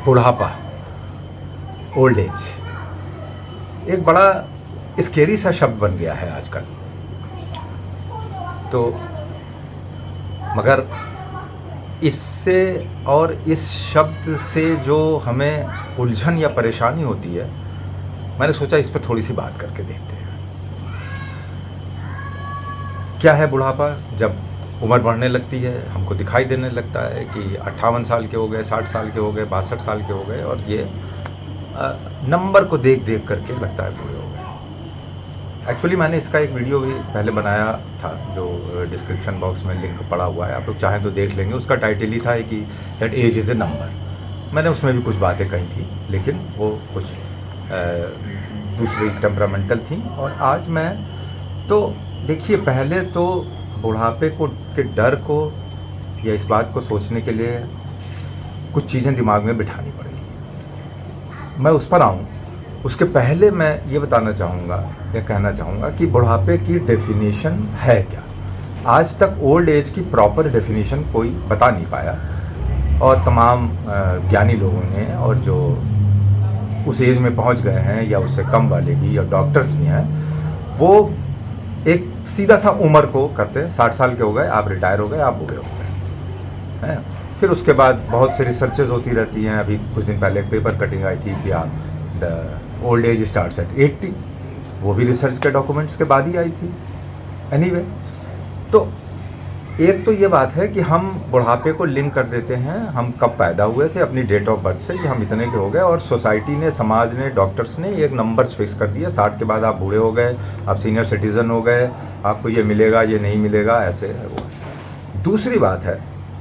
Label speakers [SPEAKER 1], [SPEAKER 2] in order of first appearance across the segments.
[SPEAKER 1] बुढ़ापा, old age एक बड़ा स्केरी सा शब्द बन गया है आजकल। तो मगर इससे और इस शब्द से जो हमें उलझन या परेशानी होती है, मैंने सोचा इस पर थोड़ी सी बात करके देखते हैं। क्या है बुढ़ापा? जब उम्र बढ़ने लगती है, हमको दिखाई देने लगता है कि 58 साल के हो गए, 60 साल के हो गए, 62 साल के हो गए, और ये नंबर को देख देख करके लगता है बूढ़े हो गए। एक्चुअली मैंने इसका एक वीडियो भी पहले बनाया था, जो डिस्क्रिप्शन बॉक्स में लिंक पड़ा हुआ है, आप लोग चाहें तो देख लेंगे। उसका टाइटल ही था कि that age is a number. मैंने उसमें भी कुछ बातें कही थी, लेकिन वो कुछ दूसरी टेम्परामेंटल थी। और आज मैं तो देखिए, पहले तो बुढ़ापे को के डर को या इस बात को सोचने के लिए कुछ चीज़ें दिमाग में बिठानी पड़ेगी। मैं उस पर आऊँ उसके पहले मैं ये बताना चाहूँगा या कहना चाहूँगा कि बुढ़ापे की डेफिनेशन है क्या। आज तक ओल्ड एज की प्रॉपर डेफिनेशन कोई बता नहीं पाया, और तमाम ज्ञानी लोगों ने, और जो उस एज में पहुँच गए हैं या उससे कम वाले भी, और डॉक्टर्स भी हैं, वो एक सीधा सा उम्र को करते हैं। 60 साल के हो गए, आप रिटायर हो गए, आप बूढ़े हो गए हैं। फिर उसके बाद बहुत से रिसर्चेज होती रहती हैं। अभी कुछ दिन पहले एक पेपर कटिंग आई थी कि आप the old age starts at 80, वो भी रिसर्च के डॉक्यूमेंट्स के बाद ही आई थी। एनीवे, तो एक तो ये बात है कि हम बुढ़ापे को लिंक कर देते हैं, हम कब पैदा हुए थे अपनी डेट ऑफ बर्थ से कि हम इतने के हो गए, और सोसाइटी ने, समाज ने, डॉक्टर्स ने एक नंबर्स फिक्स कर दिया। 60 के बाद आप बूढ़े हो गए, आप सीनियर सिटीज़न हो गए, आपको ये मिलेगा, ये नहीं मिलेगा, ऐसे है वो। दूसरी बात है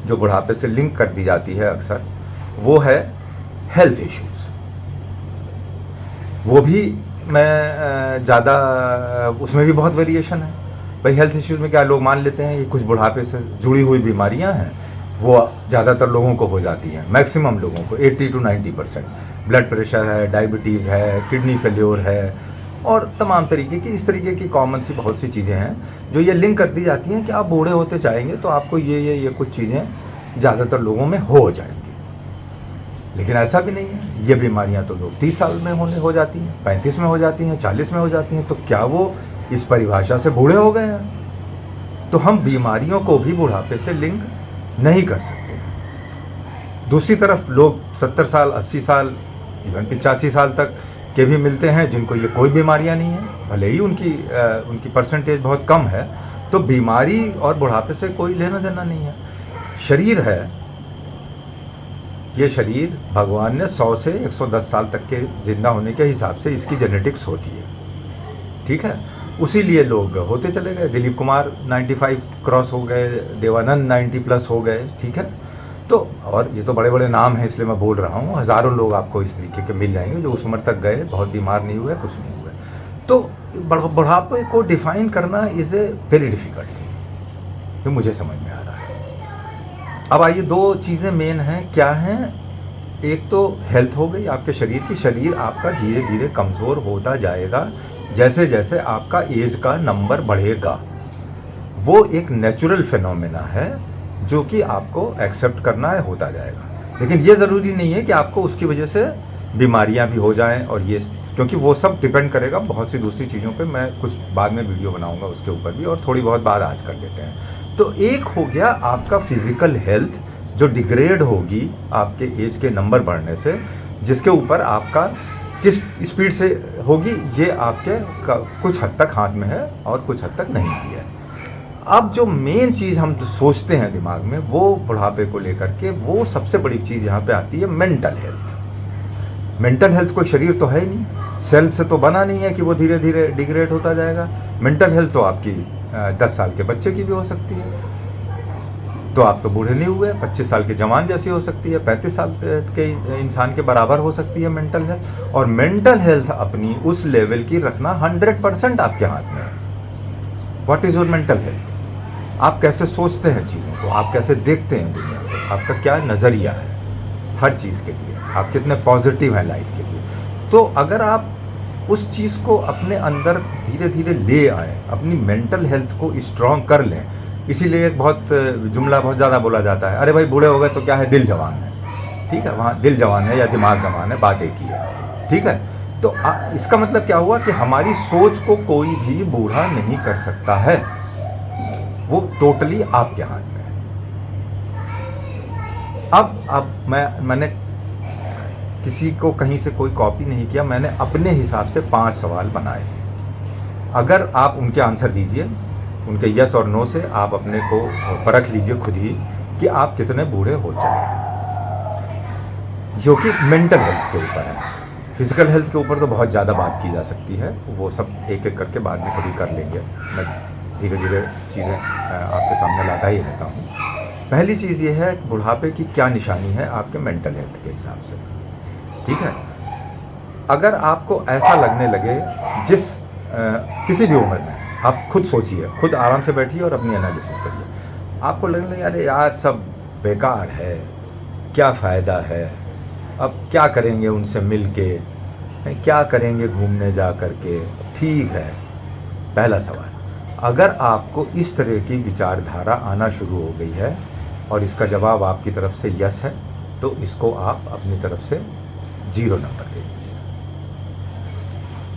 [SPEAKER 1] जो बुढ़ापे से लिंक कर दी जाती है अक्सर, वो है हेल्थ इश्यूज़। वो भी मैं ज़्यादा, उसमें भी बहुत वेरिएशन है भाई। हेल्थ इश्यूज़ में क्या लोग मान लेते हैं कि कुछ बुढ़ापे से जुड़ी हुई बीमारियां हैं, वो ज़्यादातर लोगों को हो जाती हैं, मैक्सिमम लोगों को 80 to 90%। ब्लड प्रेशर है, डायबिटीज़ है, किडनी फेल्योर है, और तमाम तरीके की, इस तरीके की कॉमन सी बहुत सी चीज़ें हैं जो ये लिंक कर दी जाती हैं कि आप बूढ़े होते जाएंगे तो आपको ये कुछ चीज़ें ज़्यादातर लोगों में हो जाएंगी। लेकिन ऐसा भी नहीं है। ये बीमारियां तो लोग 30 साल में हो जाती हैं, 35 में हो जाती हैं, 40 में हो जाती हैं। तो क्या वो इस परिभाषा से बूढ़े हो गए हैं? तो हम बीमारियों को भी बुढ़ापे से लिंक नहीं कर सकते। दूसरी तरफ लोग 70 साल, 80 साल, इवन 85 साल तक के भी मिलते हैं जिनको ये कोई बीमारियां नहीं है, भले ही उनकी परसेंटेज बहुत कम है। तो बीमारी और बुढ़ापे से कोई लेना देना नहीं है। शरीर है, ये शरीर भगवान ने 100 से 110 साल तक के जिंदा होने के हिसाब से इसकी जेनेटिक्स होती है, ठीक है। उसी लिए लोग होते चले गए। दिलीप कुमार 95 क्रॉस हो गए, देवानंद 90+ हो गए, ठीक है। तो और ये तो बड़े बड़े नाम हैं, इसलिए मैं बोल रहा हूँ। हज़ारों लोग आपको इस तरीके के मिल जाएंगे जो उस उम्र तक गए, बहुत बीमार नहीं हुए, कुछ नहीं हुए। तो बुढ़ापे को डिफ़ाइन करना is a very difficult thing, जो मुझे समझ में आ रहा है। अब आइए, दो चीज़ें मेन हैं। क्या हैं? एक तो हेल्थ हो गई आपके शरीर की। शरीर आपका धीरे धीरे कमज़ोर होता जाएगा जैसे जैसे आपका एज का नंबर बढ़ेगा। वो एक नेचुरल फिनोमेना है जो कि आपको एक्सेप्ट करना है, होता जाएगा। लेकिन ये ज़रूरी नहीं है कि आपको उसकी वजह से बीमारियां भी हो जाएं, और ये, क्योंकि वो सब डिपेंड करेगा बहुत सी दूसरी चीज़ों पे। मैं कुछ बाद में वीडियो बनाऊंगा उसके ऊपर भी, और थोड़ी बहुत बात आज कर लेते हैं। तो एक हो गया आपका फिज़िकल हेल्थ जो डिग्रेड होगी आपके एज के नंबर बढ़ने से, जिसके ऊपर आपका किस स्पीड से होगी ये आपके कुछ हद तक हाथ में है और कुछ हद तक नहीं भी है। अब जो मेन चीज़ हम सोचते हैं दिमाग में, वो बुढ़ापे को लेकर के, वो सबसे बड़ी चीज़ यहाँ पे आती है मेंटल हेल्थ। मेंटल हेल्थ कोई शरीर तो है ही नहीं, सेल से तो बना नहीं है कि वो धीरे धीरे डिग्रेड होता जाएगा। मेंटल हेल्थ तो आपकी 10 साल के बच्चे की भी हो सकती है, तो आप तो बूढ़े नहीं हुए। 25 साल के जवान जैसी हो सकती है, 35 साल के इंसान के बराबर हो सकती है मेंटल हेल्थ। और मेंटल हेल्थ अपनी उस लेवल की रखना 100% आपके हाथ में है। What is your mental health? आप कैसे सोचते हैं चीज़ों को, आप कैसे देखते हैं दुनिया को, आपका क्या नज़रिया है हर चीज़ के लिए, आप कितने पॉजिटिव हैं लाइफ के लिए। तो अगर आप उस चीज़ को अपने अंदर धीरे धीरे ले आएँ, अपनी मेंटल हेल्थ को स्ट्रॉन्ग कर लें। इसीलिए एक बहुत जुमला बहुत ज़्यादा बोला जाता है, अरे भाई बूढ़े हो गए तो क्या है, दिल जवान है। ठीक है, वहाँ दिल जवान है या दिमाग जवान है, बात एक ही है। ठीक है, तो इसका मतलब क्या हुआ कि हमारी सोच को कोई भी बूढ़ा नहीं कर सकता है, वो टोटली आपके हाथ में है। अब मैंने किसी को कहीं से कोई कॉपी नहीं किया, मैंने अपने हिसाब से 5 सवाल बनाए। अगर आप उनके आंसर दीजिए, उनके यस और नो से आप अपने को परख लीजिए खुद ही कि आप कितने बूढ़े हो चले हैं, जो कि मेंटल हेल्थ के ऊपर है। फिजिकल हेल्थ के ऊपर तो बहुत ज़्यादा बात की जा सकती है, वो सब एक एक करके बाद में कभी कर लेंगे। मैं धीरे धीरे चीज़ें आपके सामने लाता ही रहता हूँ। पहली चीज़ ये है बुढ़ापे की क्या निशानी है आपके मेंटल हेल्थ के हिसाब से। ठीक है, अगर आपको ऐसा लगने लगे किसी भी उम्र में, आप खुद सोचिए, खुद आराम से बैठिए और अपनी एनालिसिस करिए। आपको लगने लगे अरे यार सब बेकार है, क्या फ़ायदा है, अब क्या करेंगे उनसे मिल के, क्या करेंगे घूमने जा कर के। ठीक है, पहला सवाल, अगर आपको इस तरह की विचारधारा आना शुरू हो गई है और इसका जवाब आपकी तरफ से यस है, तो इसको आप अपनी तरफ से 0 नंबर दे दीजिए।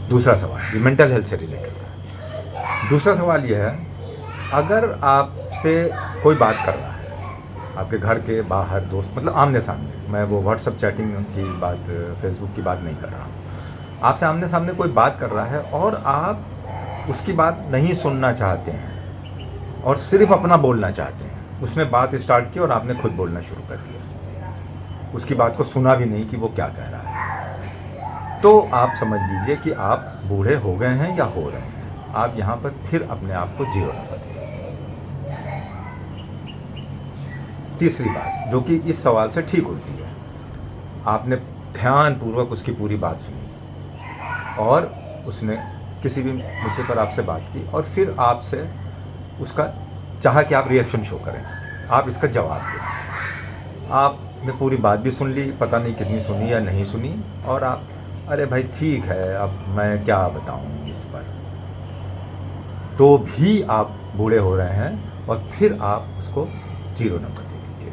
[SPEAKER 1] दूसरा सवाल, ये मेंटल हेल्थ से रिलेटेड था। दूसरा सवाल ये है, अगर आपसे कोई बात कर रहा है, आपके घर के बाहर दोस्त, मतलब आमने सामने, मैं वो व्हाट्सअप चैटिंग की बात, फेसबुक की बात नहीं कर रहा हूँ, आपसे आमने सामने कोई बात कर रहा है और आप उसकी बात नहीं सुनना चाहते हैं और सिर्फ अपना बोलना चाहते हैं। उसने बात स्टार्ट की और आपने खुद बोलना शुरू कर दिया, उसकी बात को सुना भी नहीं कि वो क्या कह रहा है, तो आप समझ लीजिए कि आप बूढ़े हो गए हैं या हो रहे हैं। आप यहाँ पर फिर अपने आप को 0 नंबर दें। तीसरी बात, जो कि इस सवाल से ठीक उल्टी है, आपने ध्यानपूर्वक उसकी पूरी बात सुनी और उसने किसी भी मुद्दे पर आपसे बात की और फिर आपसे उसका चाहा कि आप रिएक्शन शो करें, आप इसका जवाब दें। आपने पूरी बात भी सुन ली, पता नहीं कितनी सुनी या नहीं सुनी, और आप अरे भाई ठीक है, अब मैं क्या बताऊं इस पर, तो भी आप बूढ़े हो रहे हैं और फिर आप उसको 0 नंबर दे दीजिए।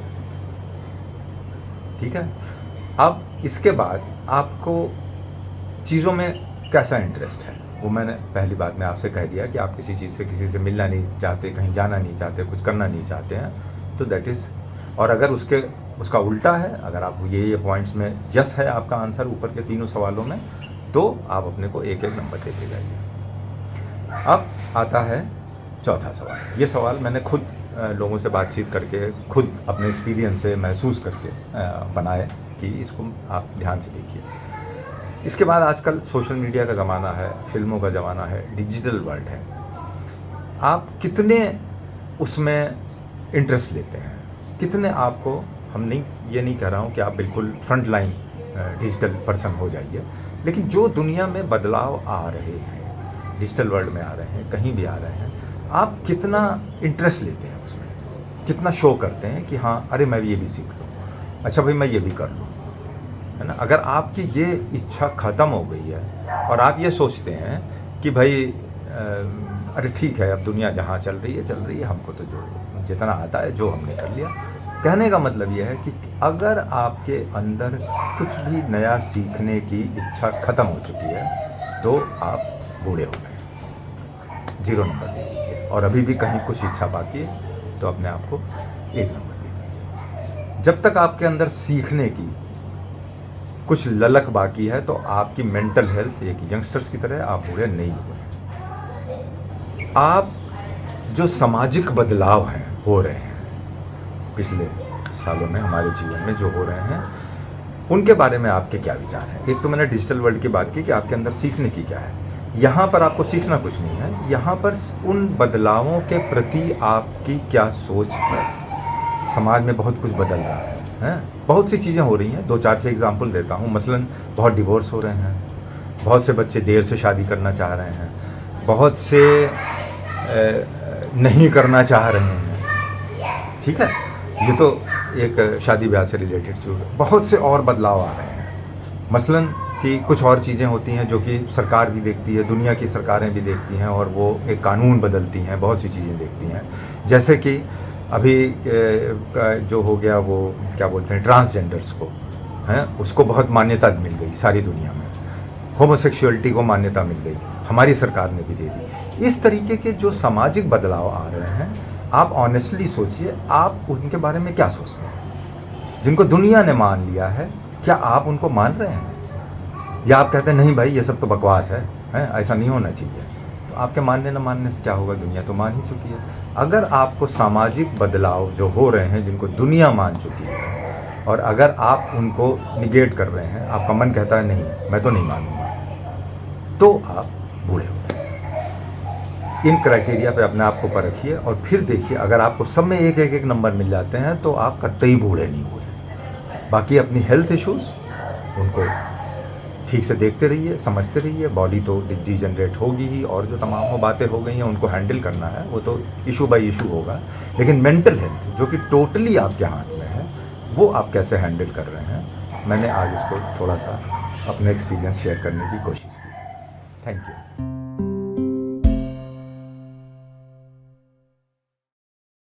[SPEAKER 1] ठीक है, अब इसके बाद आपको चीज़ों में कैसा इंटरेस्ट है, वो मैंने पहली बात में आपसे कह दिया कि आप किसी चीज़ से, किसी से मिलना नहीं चाहते, कहीं जाना नहीं चाहते, कुछ करना नहीं चाहते हैं, तो दैट इज़, और अगर उसका उल्टा है, अगर आप ये पॉइंट्स में यस है आपका आंसर ऊपर के तीनों सवालों में, तो आप अपने को 1-1 नंबर देते जाइए। अब आता है चौथा सवाल। ये सवाल मैंने खुद लोगों से बातचीत करके, खुद अपने एक्सपीरियंस से महसूस करके बनाए कि इसको आप ध्यान से देखिए। इसके बाद आजकल सोशल मीडिया का ज़माना है, फिल्मों का ज़माना है, डिजिटल वर्ल्ड है, आप कितने उसमें इंटरेस्ट लेते हैं, कितने आपको, ये नहीं कह रहा हूँ कि आप बिल्कुल फ्रंट लाइन डिजिटल पर्सन हो जाइए, लेकिन जो दुनिया में बदलाव आ रहे हैं, डिजिटल वर्ल्ड में आ रहे हैं, कहीं भी आ रहे हैं, आप कितना इंटरेस्ट लेते हैं उसमें, कितना शो करते हैं कि हाँ अरे मैं भी ये भी सीख लूँ, अच्छा भाई मैं ये भी कर लूँ, है ना। अगर आपकी ये इच्छा ख़त्म हो गई है और आप ये सोचते हैं कि भाई अरे ठीक है, अब दुनिया जहाँ चल रही है, हमको तो जो जितना आता है जो हमने कर लिया। कहने का मतलब ये है कि अगर आपके अंदर कुछ भी नया सीखने की इच्छा ख़त्म हो चुकी है, तो आप बूढ़े हो गए, 0 नंबर दे दीजिए। और अभी भी कहीं कुछ इच्छा बाकी है तो अपने आप को 1 नंबर दे दीजिए। जब तक आपके अंदर सीखने की कुछ ललक बाकी है, तो आपकी मेंटल हेल्थ एक यंगस्टर्स की तरह आप बूढ़े नहीं हुए। आप जो सामाजिक बदलाव हैं, हो रहे हैं पिछले सालों में हमारे जीवन में जो हो रहे हैं, उनके बारे में आपके क्या विचार हैं। एक तो मैंने डिजिटल वर्ल्ड की बात की कि आपके अंदर सीखने की क्या है, यहाँ पर आपको सीखना कुछ नहीं है, यहाँ पर उन बदलावों के प्रति आपकी क्या सोच है। समाज में बहुत कुछ बदल रहा है, बहुत सी चीज़ें हो रही हैं। 2-4 से एग्जाम्पल देता हूँ। मसलन बहुत डिवोर्स हो रहे हैं, बहुत से बच्चे देर से शादी करना चाह रहे हैं, बहुत से नहीं करना चाह रहे हैं। ठीक है, ये तो एक शादी ब्याह से रिलेटेड जो बहुत से और बदलाव आ रहे हैं। मसलन कि कुछ और चीज़ें होती हैं जो कि सरकार भी देखती है, दुनिया की सरकारें भी देखती हैं, और वो एक कानून बदलती हैं, बहुत सी चीज़ें देखती हैं। जैसे कि अभी जो हो गया, वो क्या बोलते हैं, ट्रांसजेंडर्स को हैं, उसको बहुत मान्यता मिल गई सारी दुनिया में। होमोसेक्सुअलिटी को मान्यता मिल गई, हमारी सरकार ने भी दे दी। इस तरीके के जो सामाजिक बदलाव आ रहे हैं, आप ऑनेस्टली सोचिए, आप उनके बारे में क्या सोचते हैं? जिनको दुनिया ने मान लिया है, क्या आप उनको मान रहे हैं? या आप कहते हैं नहीं भाई ये सब तो बकवास है, ऐसा नहीं होना चाहिए? तो आपके मानने न मानने से क्या होगा? दुनिया तो मान ही चुकी है। अगर आपको सामाजिक बदलाव जो हो रहे हैं, जिनको दुनिया मान चुकी है, और अगर आप उनको निगेट कर रहे हैं, आपका मन कहता है नहीं मैं तो नहीं मानूंगा, तो आप बूढ़े हो गए। इन क्राइटेरिया पे अपने आप को परखिए और फिर देखिए, अगर आपको सब में एक एक नंबर मिल जाते हैं तो आप कतई बूढ़े नहीं हुए। बाकी अपनी हेल्थ इश्यूज़ उनको ठीक से देखते रहिए, समझते रहिए। बॉडी तो डिजनरेट होगी ही, और जो तमाम वो बातें हो गई हैं उनको हैंडल करना है, वो तो इशू बाय इशू होगा। लेकिन मेंटल हेल्थ जो कि टोटली आपके हाथ में है, वो आप कैसे हैंडल कर रहे हैं, मैंने आज उसको थोड़ा सा अपने एक्सपीरियंस शेयर करने की कोशिश की। Thank you.